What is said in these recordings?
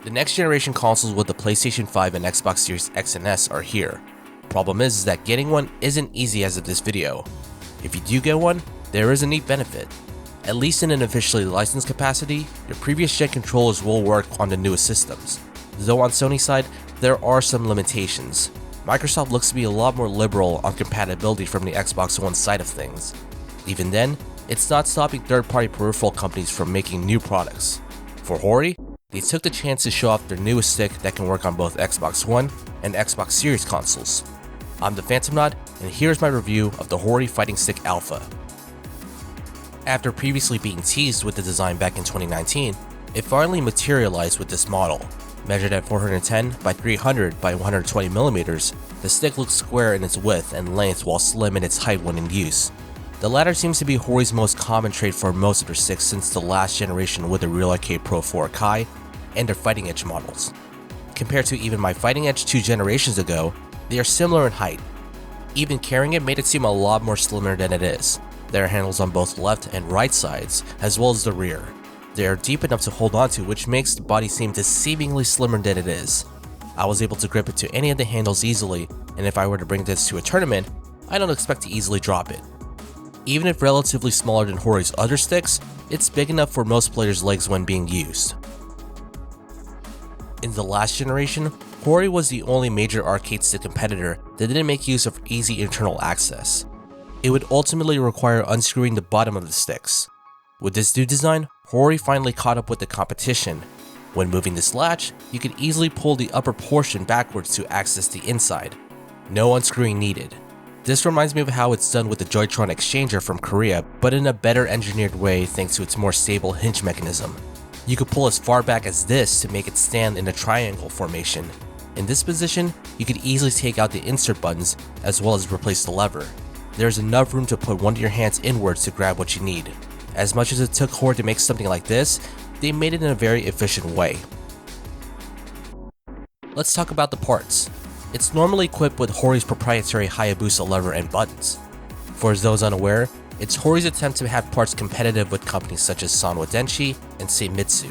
The next generation consoles with the PlayStation 5 and Xbox Series X and S are here. Problem is that getting one isn't easy as of this video. If you do get one, there is a neat benefit. At least in an officially licensed capacity, your previous gen controllers will work on the newest systems. Though on Sony's side, there are some limitations. Microsoft looks to be a lot more liberal on compatibility from the Xbox One side of things. Even then, it's not stopping third-party peripheral companies from making new products. For Hori, they took the chance to show off their newest stick that can work on both Xbox One and Xbox Series consoles. I'm the Phantom Nod, and here's my review of the Hori Fighting Stick Alpha. After previously being teased with the design back in 2019, it finally materialized with this model. Measured at 410 by 300 by 120mm, the stick looks square in its width and length while slim in its height when in use. The latter seems to be Hori's most common trait for most of their sticks since the last generation with the Real Arcade Pro 4 Kai and their Fighting Edge models. Compared to even my Fighting Edge 2 generations ago, they are similar in height. Even carrying it made it seem a lot more slimmer than it is. There are handles on both left and right sides, as well as the rear. They are deep enough to hold onto, which makes the body seem deceivingly slimmer than it is. I was able to grip it to any of the handles easily, and if I were to bring this to a tournament, I don't expect to easily drop it. Even if relatively smaller than Hori's other sticks, it's big enough for most players' legs when being used. In the last generation, Hori was the only major arcade stick competitor that didn't make use of easy internal access. It would ultimately require unscrewing the bottom of the sticks. With this new design, Hori finally caught up with the competition. When moving this latch, you could easily pull the upper portion backwards to access the inside. No unscrewing needed. This reminds me of how it's done with the Joy-Tron Exchanger from Korea, but in a better engineered way thanks to its more stable hinge mechanism. You could pull as far back as this to make it stand in a triangle formation. In this position, you could easily take out the insert buttons as well as replace the lever. There's enough room to put one of your hands inwards to grab what you need. As much as it took Hori to make something like this, they made it in a very efficient way. Let's talk about the parts. It's normally equipped with Hori's proprietary Hayabusa lever and buttons. For those unaware, it's Hori's attempt to have parts competitive with companies such as Sanwa Denshi and Seimitsu.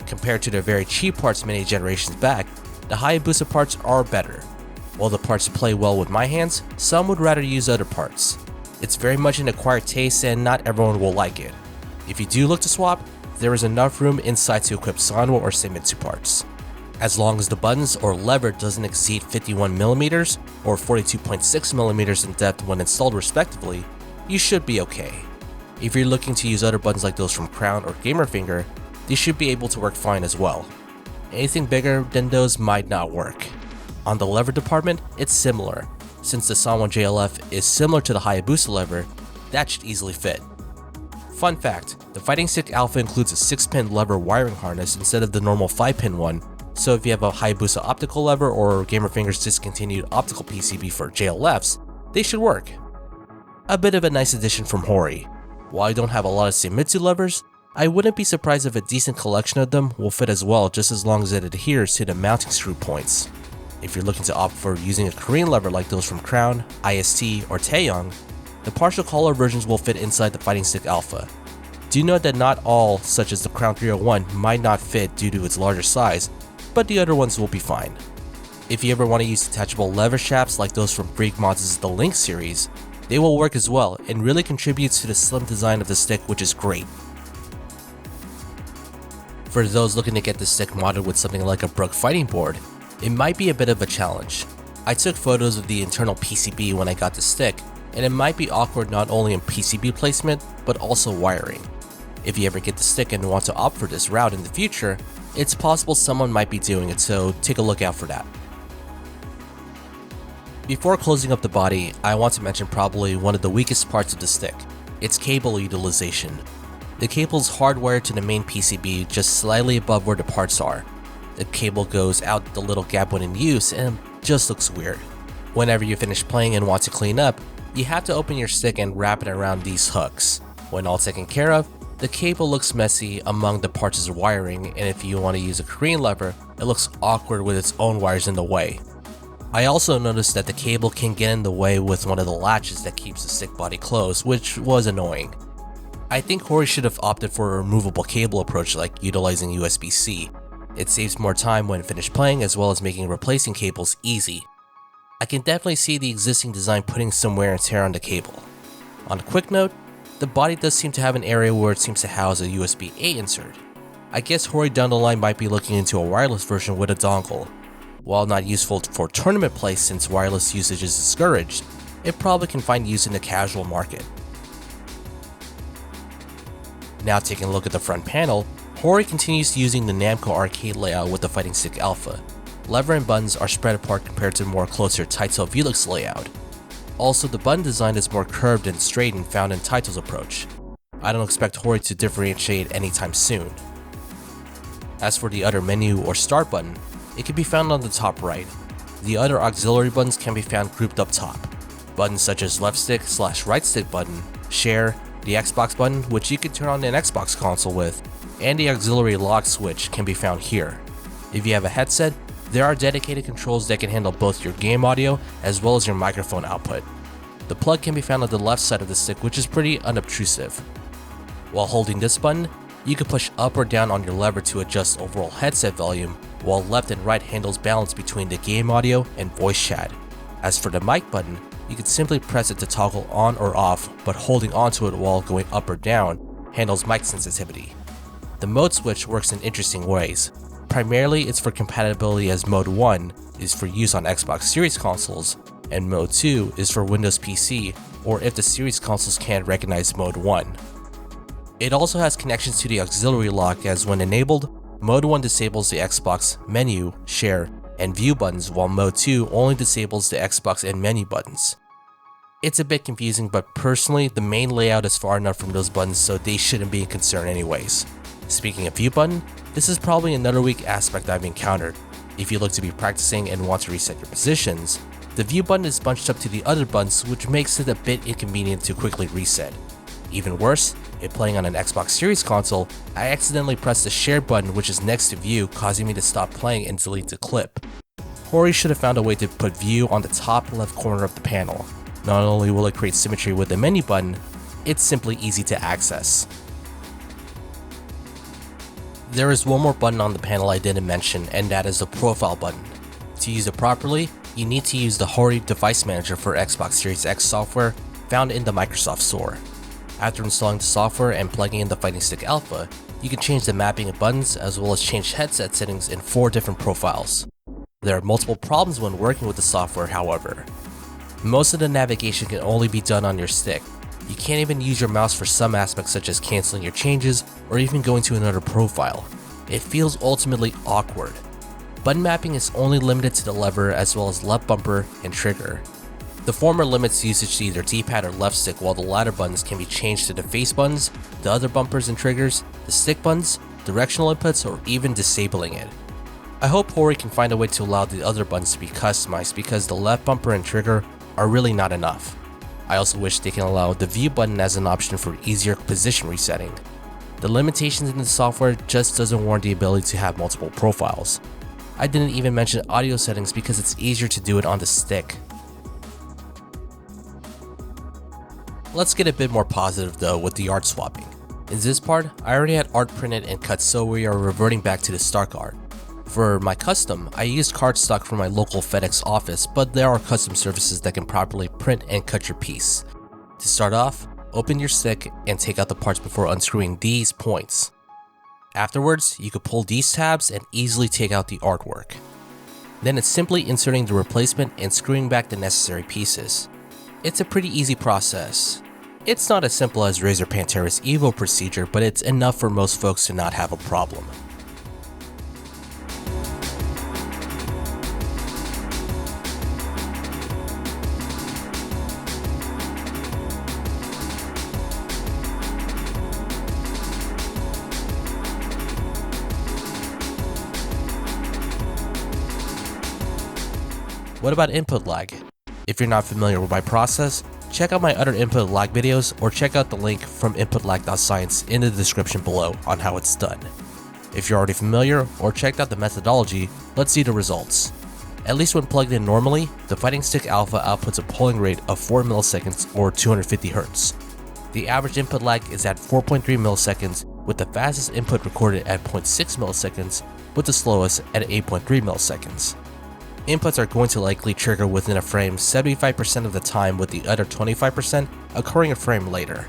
Compared to their very cheap parts many generations back, the Hayabusa parts are better. While the parts play well with my hands, some would rather use other parts. It's very much an acquired taste and not everyone will like it. If you do look to swap, there is enough room inside to equip Sanwa or Seimitsu parts. As long as the buttons or lever doesn't exceed 51mm or 42.6mm in depth when installed respectively, you should be okay. If you're looking to use other buttons like those from Crown or Gamerfinger, they should be able to work fine as well. Anything bigger than those might not work. On the lever department, it's similar. Since the Sanwa JLF is similar to the Hayabusa lever, that should easily fit. Fun fact, the Fighting Stick Alpha includes a 6-pin lever wiring harness instead of the normal 5-pin one, so if you have a Hayabusa optical lever or Gamerfinger's discontinued optical PCB for JLFs, they should work. A bit of a nice addition from Hori. While I don't have a lot of Seimitsu levers, I wouldn't be surprised if a decent collection of them will fit as well just as long as it adheres to the mounting screw points. If you're looking to opt for using a Korean lever like those from Crown, IST, or Taeyong, the partial collar versions will fit inside the Fighting Stick Alpha. Do note that not all, such as the Crown 301, might not fit due to its larger size, but the other ones will be fine. If you ever want to use detachable lever shafts like those from Freakmods' The Link series, they will work as well and really contributes to the slim design of the stick, which is great. For those looking to get the stick modded with something like a Brook fighting board, it might be a bit of a challenge. I took photos of the internal PCB when I got the stick, and it might be awkward not only in PCB placement, but also wiring. If you ever get the stick and want to opt for this route in the future, it's possible someone might be doing it, so take a look out for that. Before closing up the body, I want to mention probably one of the weakest parts of the stick, its cable utilization. The cable is hardwired to the main PCB just slightly above where the parts are. The cable goes out the little gap when in use and just looks weird. Whenever you finish playing and want to clean up, you have to open your stick and wrap it around these hooks. When all taken care of, the cable looks messy among the parts' wiring, and if you want to use a Korean lever, it looks awkward with its own wires in the way. I also noticed that the cable can get in the way with one of the latches that keeps the stick body closed, which was annoying. I think Hori should have opted for a removable cable approach like utilizing USB-C. It saves more time when finished playing, as well as making replacing cables easy. I can definitely see the existing design putting some wear and tear on the cable. On a quick note, the body does seem to have an area where it seems to house a USB-A insert. I guess Hori down the line might be looking into a wireless version with a dongle. While not useful for tournament play since wireless usage is discouraged, it probably can find use in the casual market. Now taking a look at the front panel, Hori continues using the Namco arcade layout with the Fighting Stick Alpha. Lever and buttons are spread apart compared to the more closer Taito Velux layout. Also, the button design is more curved and straightened found in Taito's approach. I don't expect Hori to differentiate anytime soon. As for the other menu or start button, it can be found on the top right. The other auxiliary buttons can be found grouped up top. Buttons such as left stick / right stick button, share, the Xbox button, which you can turn on an Xbox console with, and the auxiliary lock switch can be found here. If you have a headset, there are dedicated controls that can handle both your game audio as well as your microphone output. The plug can be found on the left side of the stick, which is pretty unobtrusive. While holding this button, you can push up or down on your lever to adjust overall headset volume, while left and right handles balance between the game audio and voice chat. As for the mic button, you can simply press it to toggle on or off, but holding onto it while going up or down handles mic sensitivity. The mode switch works in interesting ways. Primarily, it's for compatibility, as Mode 1 is for use on Xbox Series consoles, and Mode 2 is for Windows PC, or if the Series consoles can't recognize Mode 1. It also has connections to the auxiliary lock, as when enabled, Mode 1 disables the Xbox menu, share, and view buttons, while Mode 2 only disables the Xbox and menu buttons. It's a bit confusing, but personally, the main layout is far enough from those buttons, so they shouldn't be a concern anyways. Speaking of view button, this is probably another weak aspect I've encountered. If you look to be practicing and want to reset your positions, the view button is bunched up to the other buttons, which makes it a bit inconvenient to quickly reset. Even worse, if playing on an Xbox Series console, I accidentally pressed the share button, which is next to view, causing me to stop playing and delete the clip. Hori should have found a way to put view on the top left corner of the panel. Not only will it create symmetry with the menu button, it's simply easy to access. There is one more button on the panel I didn't mention, and that is the profile button. To use it properly, you need to use the Hori Device Manager for Xbox Series X software found in the Microsoft Store. After installing the software and plugging in the Fighting Stick Alpha, you can change the mapping of buttons as well as change headset settings in 4 different profiles. There are multiple problems when working with the software, however. Most of the navigation can only be done on your stick. You can't even use your mouse for some aspects, such as canceling your changes or even going to another profile. It feels ultimately awkward. Button mapping is only limited to the lever as well as left bumper and trigger. The former limits usage to either D-pad or left stick, while the latter buttons can be changed to the face buttons, the other bumpers and triggers, the stick buttons, directional inputs, or even disabling it. I hope Hori can find a way to allow the other buttons to be customized, because the left bumper and trigger are really not enough. I also wish they can allow the view button as an option for easier position resetting. The limitations in the software just doesn't warrant the ability to have multiple profiles. I didn't even mention audio settings because it's easier to do it on the stick. Let's get a bit more positive though with the art swapping. In this part, I already had art printed and cut, so we are reverting back to the stock art. For my custom, I used cardstock from my local FedEx office, but there are custom services that can properly print and cut your piece. To start off, open your stick and take out the parts before unscrewing these points. Afterwards, you could pull these tabs and easily take out the artwork. Then it's simply inserting the replacement and screwing back the necessary pieces. It's a pretty easy process. It's not as simple as Razer Pantera's Evo procedure, but it's enough for most folks to not have a problem. What about input lag? If you're not familiar with my process, check out my other input lag videos or check out the link from inputlag.science in the description below on how it's done. If you're already familiar or checked out the methodology, let's see the results. At least when plugged in normally, the Fighting Stick Alpha outputs a polling rate of 4 milliseconds or 250 Hz. The average input lag is at 4.3 milliseconds, with the fastest input recorded at 0.6 milliseconds, with the slowest at 8.3 milliseconds. Inputs are going to likely trigger within a frame 75% of the time, with the other 25% occurring a frame later.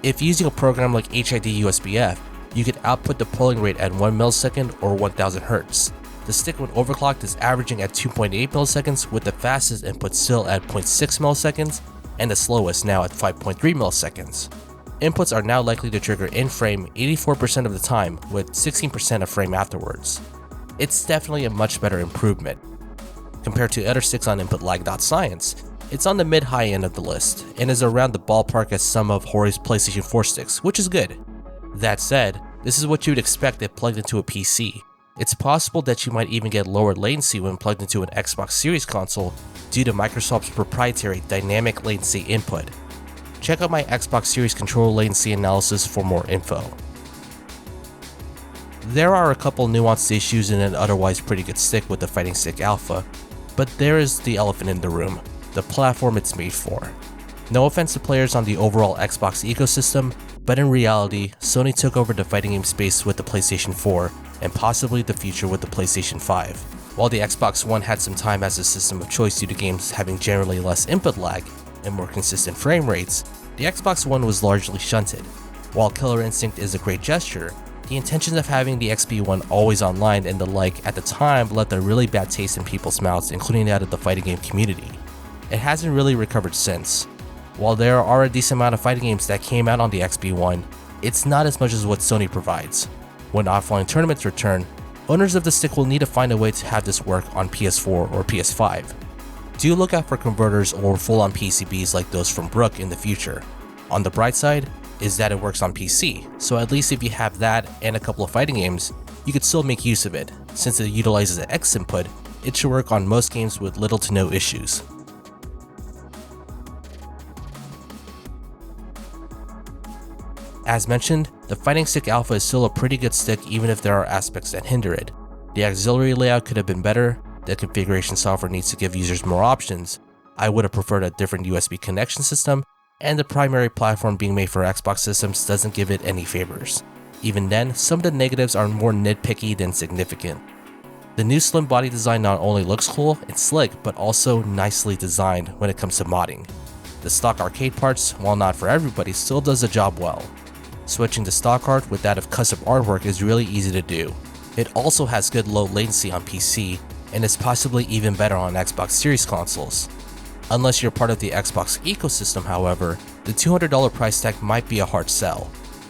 If using a program like HID USBF, you could output the polling rate at 1 millisecond or 1000 Hz. The stick when overclocked is averaging at 2.8 milliseconds, with the fastest input still at 0.6 milliseconds and the slowest now at 5.3 milliseconds. Inputs are now likely to trigger in-frame 84% of the time, with 16% a frame afterwards. It's definitely a much better improvement. Compared to other sticks on input like .science, it's on the mid-high end of the list, and is around the ballpark as some of Hori's PlayStation 4 sticks, which is good. That said, this is what you would expect if plugged into a PC. It's possible that you might even get lower latency when plugged into an Xbox Series console due to Microsoft's proprietary dynamic latency input. Check out my Xbox Series controller latency analysis for more info. There are a couple nuanced issues in an otherwise pretty good stick with the Fighting Stick Alpha, but there is the elephant in the room: the platform it's made for. No offense to players on the overall Xbox ecosystem, but in reality, Sony took over the fighting game space with the PlayStation 4, and possibly the future with the PlayStation 5. While the Xbox One had some time as a system of choice due to games having generally less input lag and more consistent frame rates, the Xbox One was largely shunted. While Killer Instinct is a great gesture, the intentions of having the XB1 always online and the like at the time left a really bad taste in people's mouths, including that of the fighting game community. It hasn't really recovered since. While there are a decent amount of fighting games that came out on the XB1, it's not as much as what Sony provides. When offline tournaments return, owners of the stick will need to find a way to have this work on PS4 or PS5. Do look out for converters or full-on PCBs like those from Brook in the future. On the bright side is that it works on PC, so at least if you have that and a couple of fighting games, you could still make use of it. Since it utilizes an X input, it should work on most games with little to no issues. As mentioned, the Fighting Stick Alpha is still a pretty good stick even if there are aspects that hinder it. The auxiliary layout could have been better, the configuration software needs to give users more options, I would have preferred a different USB connection system, and the primary platform being made for Xbox systems doesn't give it any favors. Even then, some of the negatives are more nitpicky than significant. The new slim body design not only looks cool and slick, but also nicely designed when it comes to modding. The stock arcade parts, while not for everybody, still does the job well. Switching to stock art with that of custom artwork is really easy to do. It also has good low latency on PC, and is possibly even better on Xbox Series consoles. Unless you're part of the Xbox ecosystem, however, the $200 price tag might be a hard sell.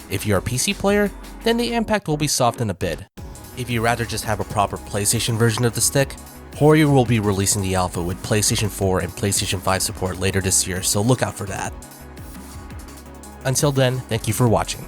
If you're a PC player, then the impact will be softened a bit. If you'd rather just have a proper PlayStation version of the stick, Hori will be releasing the alpha with PlayStation 4 and PlayStation 5 support later this year, so look out for that. Until then, thank you for watching.